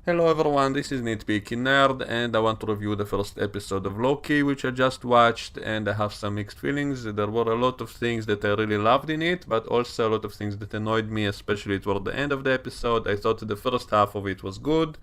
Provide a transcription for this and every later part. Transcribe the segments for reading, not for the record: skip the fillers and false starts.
Hello everyone, this is Nitpicking Nerd, and I want to review the first episode of Loki, which I just watched, and I have some mixed feelings. There were a lot of things that I really loved in it, but also a lot of things that annoyed me, especially toward the end of the episode. I thought the first half of it was good,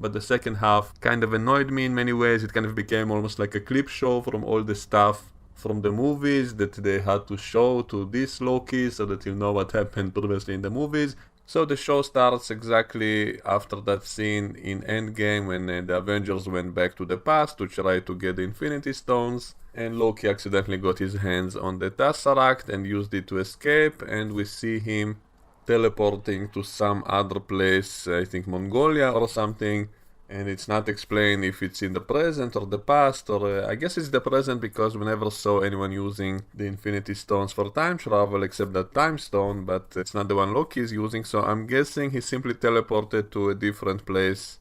but the second half kind of annoyed me in many ways. It kind of became almost like a clip show from all the stuff from the movies that they had to show to this Loki so that you know what happened previously in the movies. So the show starts exactly after that scene in Endgame when the Avengers went back to the past to try to get the Infinity Stones, and Loki accidentally got his hands on the Tesseract and used it to escape, and we see him teleporting to some other place, I think Mongolia or something, and it's not explained if it's in the present or the past, or I guess it's the present because we never saw anyone using the Infinity Stones for time travel except that time stone, but it's not the one Loki is using, so I'm guessing he simply teleported to a different place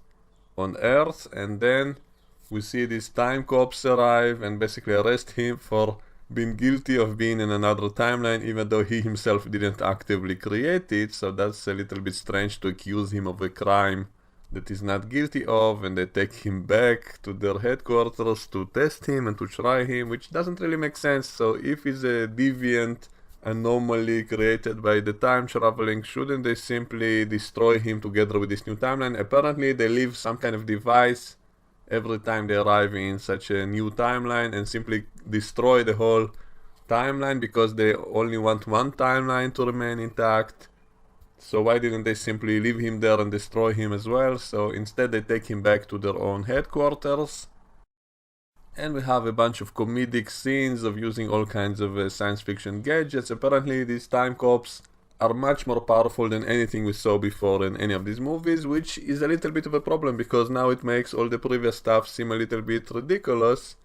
on Earth, and then we see these time cops arrive and basically arrest him for being guilty of being in another timeline, even though he himself didn't actively create it, so that's a little bit strange to accuse him of a crime that he's not guilty of, and they take him back to their headquarters to test him and to try him, which doesn't really make sense. So if he's a deviant anomaly created by the time traveling, shouldn't they simply destroy him together with this new timeline? Apparently they leave some kind of device every time they arrive in such a new timeline and simply destroy the whole timeline because they only want one timeline to remain intact. So why didn't they simply leave him there and destroy him as well? So instead they take him back to their own headquarters. And we have a bunch of comedic scenes of using all kinds of science fiction gadgets. Apparently these time cops are much more powerful than anything we saw before in any of these movies, which is a little bit of a problem because now it makes all the previous stuff seem a little bit ridiculous.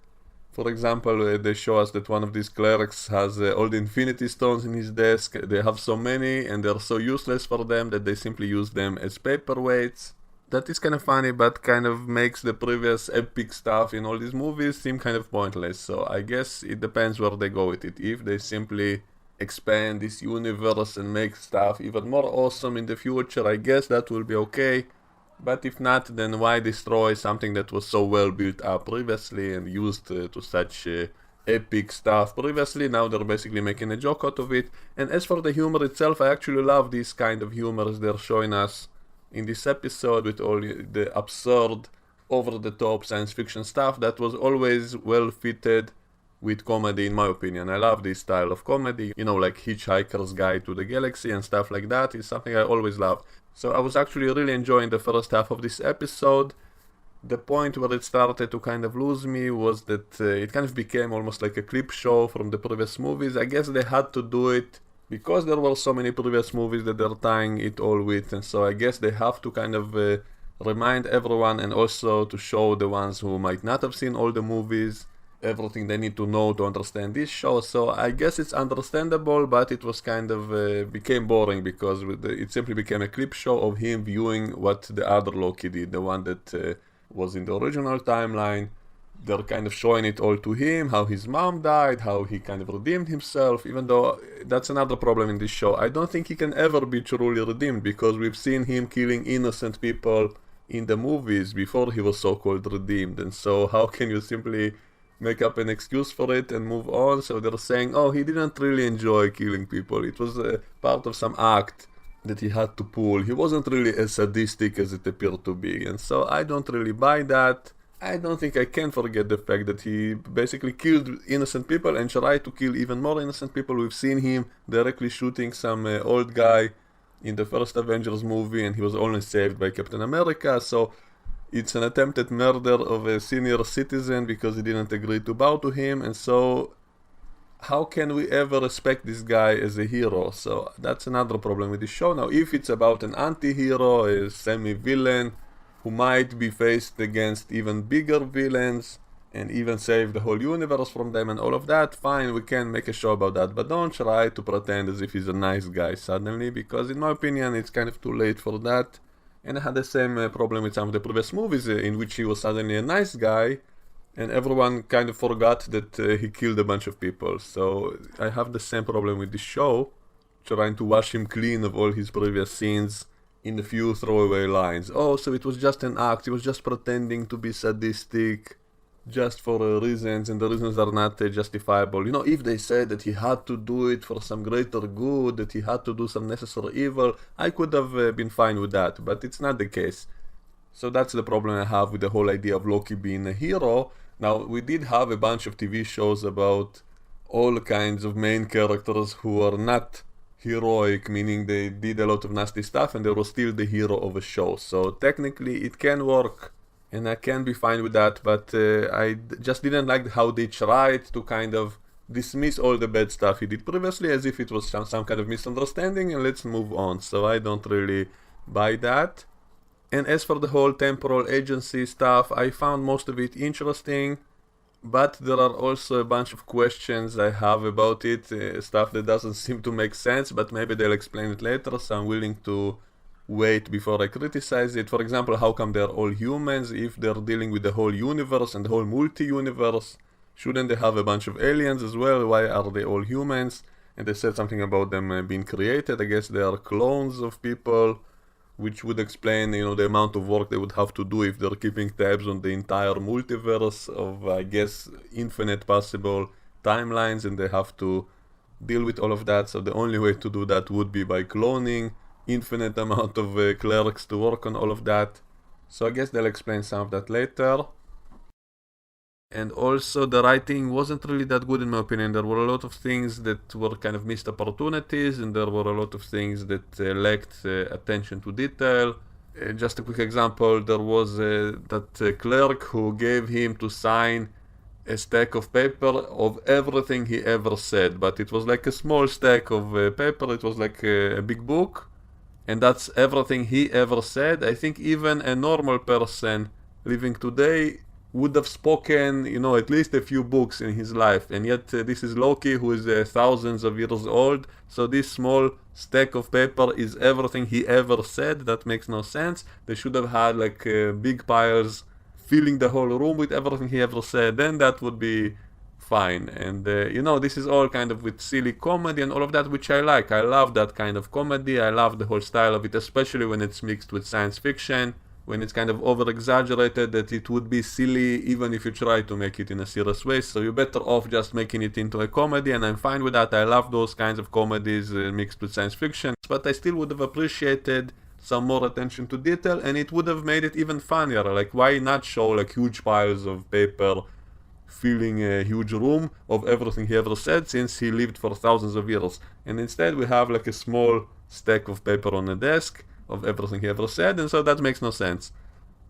For example, they show us that one of these clerics has all the Infinity Stones in his desk. They have so many and they're so useless for them that they simply use them as paperweights. That is kind of funny, but kind of makes the previous epic stuff in all these movies seem kind of pointless. So I guess it depends where they go with it. If they simply expand this universe and make stuff even more awesome in the future, I guess that will be okay. But if not, then why destroy something that was so well built up previously and used to such epic stuff previously? Now they're basically making a joke out of it. And as for the humor itself, I actually love this kind of humor as they're showing us in this episode with all the absurd, over-the-top science fiction stuff that was always well fitted with comedy, in my opinion. I love this style of comedy, like Hitchhiker's Guide to the Galaxy and stuff like that is something I always loved. So I was actually really enjoying the first half of this episode. The point where it started to kind of lose me was that it kind of became almost like a clip show from the previous movies. I guess they had to do it because there were so many previous movies that they're tying it all with, and so I guess they have to kind of remind everyone and also to show the ones who might not have seen all the movies everything they need to know to understand this show. So I guess it's understandable, but it was kind of became boring because it simply became a clip show of him viewing what the other Loki did, the one that was in the original timeline. They're kind of showing it all to him, how his mom died, how he kind of redeemed himself, even though that's another problem in this show. I don't think he can ever be truly redeemed because we've seen him killing innocent people in the movies before he was so-called redeemed, and so how can you simply make up an excuse for it and move on? So they're saying, oh, he didn't really enjoy killing people, it was part of some act that he had to pull, he wasn't really as sadistic as it appeared to be, and so I don't really buy that. I don't think I can forget the fact that he basically killed innocent people and tried to kill even more innocent people. We've seen him directly shooting some old guy in the first Avengers movie and he was only saved by Captain America, so it's an attempted murder of a senior citizen because he didn't agree to bow to him, and so how can we ever respect this guy as a hero? So that's another problem with the show. Now if it's about an anti-hero, a semi-villain who might be faced against even bigger villains and even save the whole universe from them and all of that, fine, we can make a show about that, but don't try to pretend as if he's a nice guy suddenly, because in my opinion it's kind of too late for that. And I had the same problem with some of the previous movies in which he was suddenly a nice guy and everyone kind of forgot that he killed a bunch of people. So I have the same problem with this show, trying to wash him clean of all his previous scenes in a few throwaway lines. Oh, so it was just an act, he was just pretending to be sadistic, just for reasons, and the reasons are not justifiable. You know, if they said that he had to do it for some greater good, that he had to do some necessary evil, I could have been fine with that, but it's not the case. So that's the problem I have with the whole idea of Loki being a hero. Now, we did have a bunch of TV shows about all kinds of main characters who are not heroic, meaning they did a lot of nasty stuff and they were still the hero of a show. So technically it can work and I can be fine with that, but just didn't like how they tried to kind of dismiss all the bad stuff he did previously as if it was some kind of misunderstanding and let's move on. So I don't really buy that. And as for the whole temporal agency stuff, I found most of it interesting, but there are also a bunch of questions I have about it, stuff that doesn't seem to make sense, but maybe they'll explain it later, so I'm willing to wait before I criticize it. For example, how come they're all humans if they're dealing with the whole universe and the whole multi-universe? Shouldn't they have a bunch of aliens as well? Why are they all humans? And they said something about them being created. I guess they are clones of people, which would explain, the amount of work they would have to do if they're keeping tabs on the entire multiverse of, I guess, infinite possible timelines, and they have to deal with all of that. So the only way to do that would be by cloning infinite amount of clerks to work on all of that. So I guess they'll explain some of that later. And also the writing wasn't really that good in my opinion. There were a lot of things that were kind of missed opportunities, and there were a lot of things that lacked attention to detail. Just a quick example, there was that clerk who gave him to sign a stack of paper of everything he ever said, but it was like a small stack of paper, it was like a big book, and that's everything he ever said. I think even a normal person living today would have spoken, at least a few books in his life, and yet this is Loki, who is thousands of years old, so this small stack of paper is everything he ever said. That makes no sense. They should have had like big piles filling the whole room with everything he ever said, then that would be fine. And this is all kind of with silly comedy and all of that, which I like. I love that kind of comedy. I love the whole style of it, especially when it's mixed with science fiction, when it's kind of over-exaggerated, that it would be silly even if you try to make it in a serious way. So you're better off just making it into a comedy, and I'm fine with that. I love those kinds of comedies mixed with science fiction, but I still would have appreciated some more attention to detail, and it would have made it even funnier. Like, why not show like huge piles of paper filling a huge room of everything he ever said, since he lived for thousands of years? And instead we have like a small stack of paper on a desk of everything he ever said, and so that makes no sense.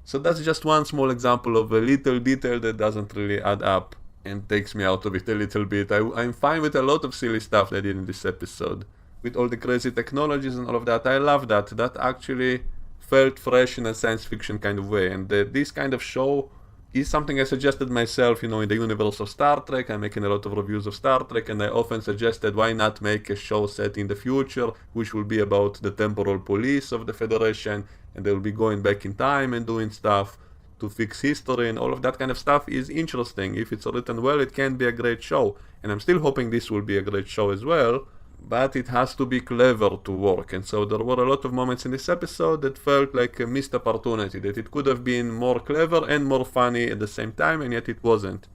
So that's just one small example of a little detail that doesn't really add up and takes me out of it a little bit. I'm fine with a lot of silly stuff they did in this episode, with all the crazy technologies and all of that. I love that. That actually felt fresh in a science fiction kind of way, and this kind of show is something I suggested myself, in the universe of Star Trek. I'm making a lot of reviews of Star Trek, and I often suggested why not make a show set in the future, which will be about the temporal police of the Federation, and they'll be going back in time and doing stuff to fix history, and all of that kind of stuff is interesting. If it's written well, it can be a great show, and I'm still hoping this will be a great show as well, but it has to be clever to work. And so there were a lot of moments in this episode that felt like a missed opportunity, that it could have been more clever and more funny at the same time, and yet it wasn't.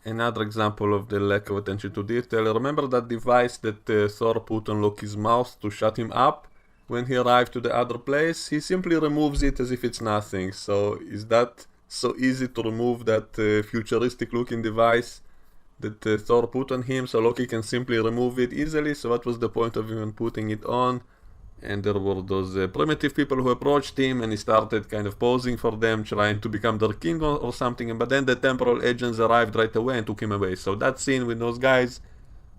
Another example of the lack of attention to detail, remember that device that Thor put on Loki's mouth to shut him up when he arrived to the other place? He simply removes it as if it's nothing. So is that so easy to remove that futuristic looking device that Thor put on him, so Loki can simply remove it easily? So what was the point of even putting it on? And there were those primitive people who approached him, and he started kind of posing for them, trying to become their king or something, but then the temporal agents arrived right away and took him away. So that scene with those guys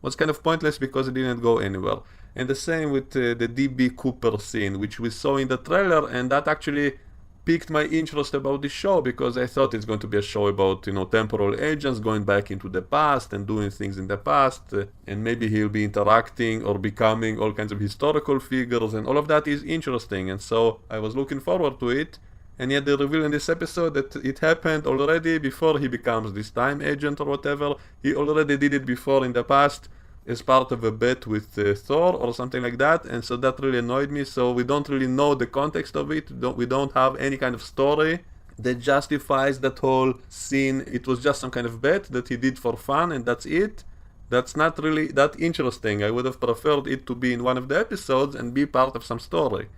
was kind of pointless because it didn't go anywhere. And the same with the DB Cooper scene, which we saw in the trailer, and that actually piqued my interest about this show, because I thought it's going to be a show about, temporal agents going back into the past and doing things in the past, and maybe he'll be interacting or becoming all kinds of historical figures, and all of that is interesting, and so I was looking forward to it. And yet they reveal in this episode that it happened already before he becomes this time agent or whatever. He already did it before in the past as part of a bet with Thor or something like that, and so that really annoyed me. So we don't really know the context of it. We don't have any kind of story that justifies that whole scene. It was just some kind of bet that he did for fun, and that's it. That's not really that interesting. I would have preferred it to be in one of the episodes and be part of some story.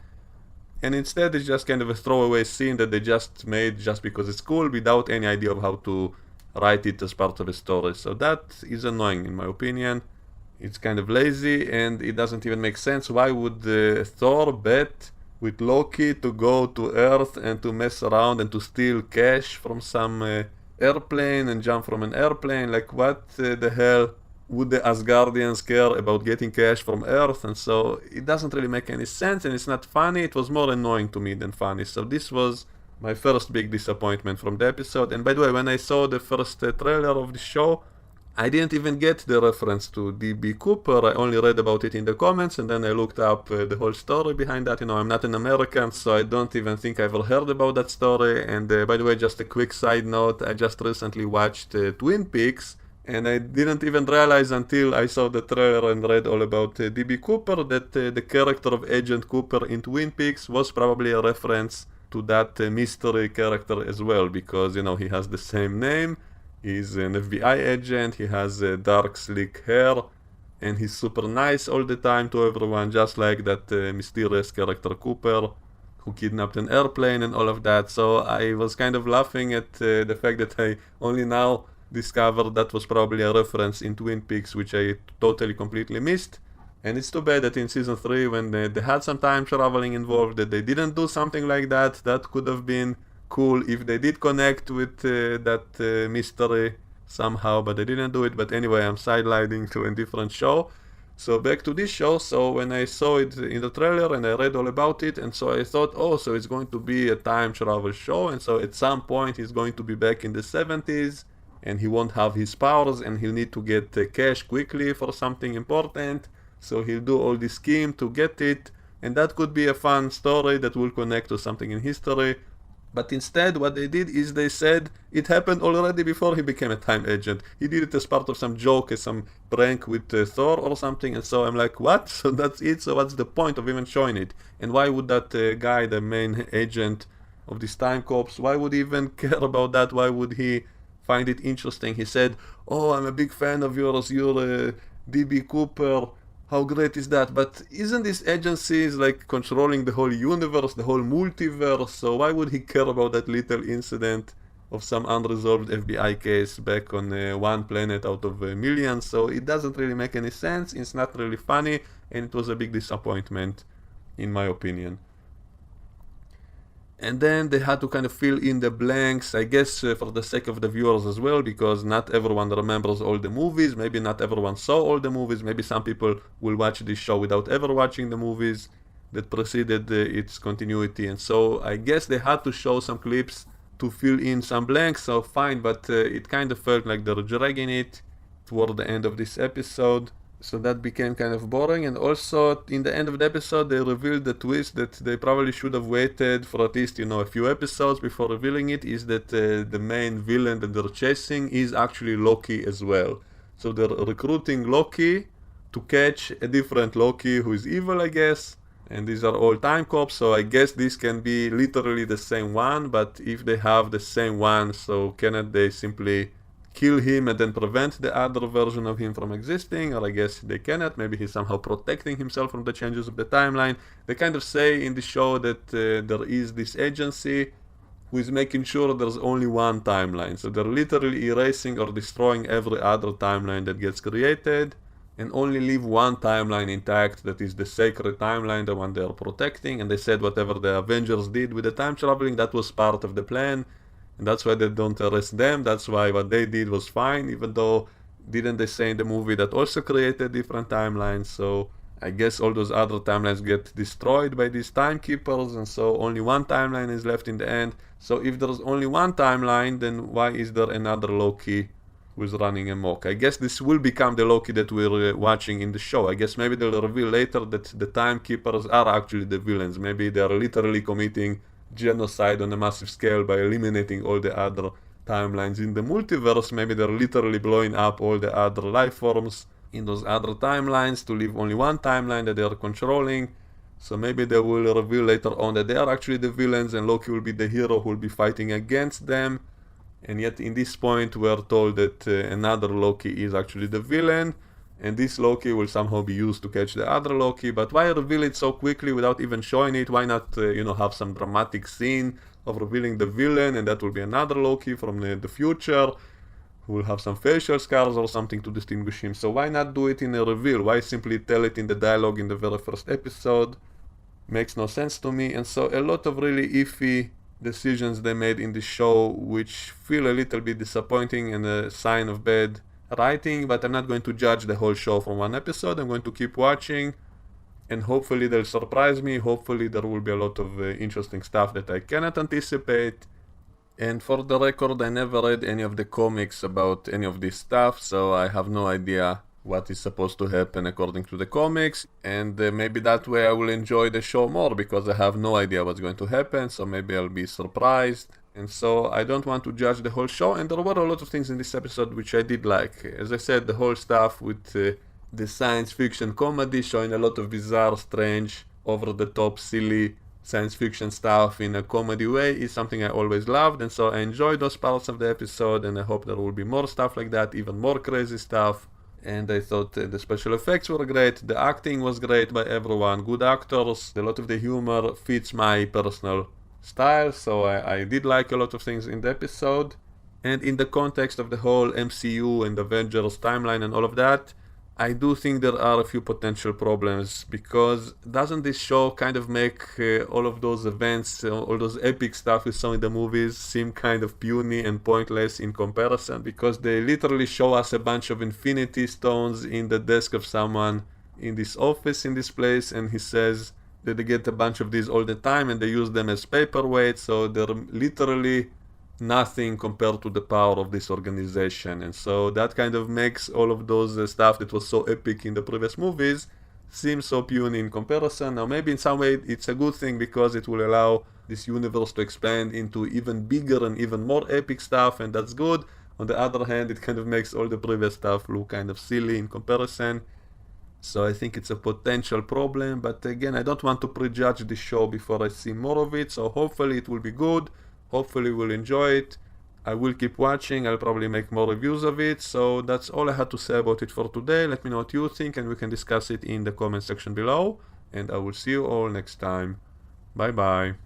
And instead, it's just kind of a throwaway scene that they just made just because it's cool without any idea of how to write it as part of a story. So that is annoying, in my opinion. It's kind of lazy and it doesn't even make sense. Why would Thor bet with Loki to go to Earth and to mess around and to steal cash from some airplane and jump from an airplane? Like, what the hell would the Asgardians care about getting cash from Earth? And so it doesn't really make any sense, and it's not funny. It was more annoying to me than funny. So this was my first big disappointment from the episode. And by the way, when I saw the first trailer of the show, I didn't even get the reference to DB Cooper. I only read about it in the comments, and then I looked up the whole story behind that. You know, I'm not an American, so I don't even think I ever heard about that story. And by the way, just a quick side note, I just recently watched Twin Peaks, and I didn't even realize until I saw the trailer and read all about DB Cooper that the character of Agent Cooper in Twin Peaks was probably a reference to that mystery character as well, because, you know, he has the same name. He's an FBI agent, he has dark slick hair, and he's super nice all the time to everyone, just like that mysterious character Cooper, who kidnapped an airplane and all of that. So I was kind of laughing at the fact that I only now discovered that was probably a reference in Twin Peaks, which I totally completely missed. And it's too bad that in season 3, when they had some time traveling involved, that they didn't do something like that. That could have been cool if they did connect with that mystery somehow, but they didn't do it. But anyway, I'm sidelining to a different show. So back to this show. So when I saw it in the trailer and I read all about it, and so I thought, oh, so it's going to be a time travel show, and so at some point he's going to be back in the 70s, and he won't have his powers, and he'll need to get cash quickly for something important. So he'll do all this scheme to get it, and that could be a fun story that will connect to something in history. But instead, what they did is they said it happened already before he became a time agent. He did it as part of some joke, as some prank with Thor or something. And so I'm like, what? So that's it? So what's the point of even showing it? And why would that guy, the main agent of this time corps, why would he even care about that? Why would he find it interesting? He said, oh, I'm a big fan of yours. You're DB Cooper. How great is that? But isn't this agency like controlling the whole universe, the whole multiverse? So why would he care about that little incident of some unresolved FBI case back on one planet out of millions? So it doesn't really make any sense. It's not really funny, and it was a big disappointment, in my opinion. And then they had to kind of fill in the blanks, I guess for the sake of the viewers as well, because not everyone remembers all the movies. Maybe not everyone saw all the movies. Maybe some people will watch this show without ever watching the movies that preceded its continuity. And so I guess they had to show some clips to fill in some blanks. So fine, but it kind of felt like they're dragging it toward the end of this episode. So that became kind of boring. And also in the end of the episode they revealed the twist that they probably should have waited for at least, you know, a few episodes before revealing it, is that the main villain that they're chasing is actually Loki as well. So they're recruiting Loki to catch a different Loki who is evil, I guess. And these are all time cops, so I guess this can be literally the same one. But if they have the same one, so cannot they simply kill him and then prevent the other version of him from existing? Or I guess they cannot. Maybe he's somehow protecting himself from the changes of the timeline. They kind of say in the show that there is this agency who is making sure there's only one timeline. So they're literally erasing or destroying every other timeline that gets created, and only leave one timeline intact, that is the sacred timeline, the one they are protecting. And they said whatever the Avengers did with the time traveling, that was part of the plan. And that's why they don't arrest them. That's why what they did was fine, even though didn't they say in the movie that also created different timelines? So I guess all those other timelines get destroyed by these timekeepers, and so only one timeline is left in the end. So if there's only one timeline, then why is there another Loki who's running amok? I guess this will become the Loki that we're watching in the show. I guess maybe they'll reveal later that the timekeepers are actually the villains. Maybe they're literally committing genocide on a massive scale by eliminating all the other timelines in the multiverse. Maybe they're literally blowing up all the other life forms in those other timelines to leave only one timeline that they are controlling. So maybe they will reveal later on that they are actually the villains and Loki will be the hero who will be fighting against them. And yet in this point we are told that another Loki is actually the villain, and this Loki will somehow be used to catch the other Loki. But why reveal it so quickly without even showing it? Why not have some dramatic scene of revealing the villain, and that will be another Loki from the future who will have some facial scars or something to distinguish him. So why not do it in a reveal? Why simply tell it in the dialogue in the very first episode? Makes no sense to me. And so a lot of really iffy decisions they made in the show, which feel a little bit disappointing and a sign of bad writing. But I'm not going to judge the whole show from one episode. I'm going to keep watching, and hopefully they'll surprise me. Hopefully there will be a lot of interesting stuff that I cannot anticipate. And for the record, I never read any of the comics about any of this stuff, so I have no idea what is supposed to happen according to the comics. And maybe that way I will enjoy the show more, because I have no idea what's going to happen, so maybe I'll be surprised. And so I don't want to judge the whole show, and there were a lot of things in this episode which I did like. As I said, the whole stuff with the science fiction comedy, showing a lot of bizarre, strange, over-the-top, silly science fiction stuff in a comedy way, is something I always loved. And so I enjoyed those parts of the episode, and I hope there will be more stuff like that, even more crazy stuff. And I thought the special effects were great, the acting was great by everyone, good actors, a lot of the humor fits my personal style, so I did like a lot of things in the episode. And in the context of the whole MCU and Avengers timeline and all of that, I do think there are a few potential problems, because doesn't this show kind of make all of those events, all those epic stuff we saw in the movies, seem kind of puny and pointless in comparison? Because they literally show us a bunch of infinity stones in the desk of someone in this office in this place, and he says that they get a bunch of these all the time and they use them as paperweights, so they're literally nothing compared to the power of this organization. And so that kind of makes all of those stuff that was so epic in the previous movies seem so puny in comparison. Now maybe in some way it's a good thing, because it will allow this universe to expand into even bigger and even more epic stuff, and that's good. On the other hand, it kind of makes all the previous stuff look kind of silly in comparison. So I think it's a potential problem, but again, I don't want to prejudge the show before I see more of it. So hopefully it will be good. Hopefully we'll enjoy it. I will keep watching. I'll probably make more reviews of it. So that's all I had to say about it for today. Let me know what you think, and we can discuss it in the comment section below. And I will see you all next time. Bye bye.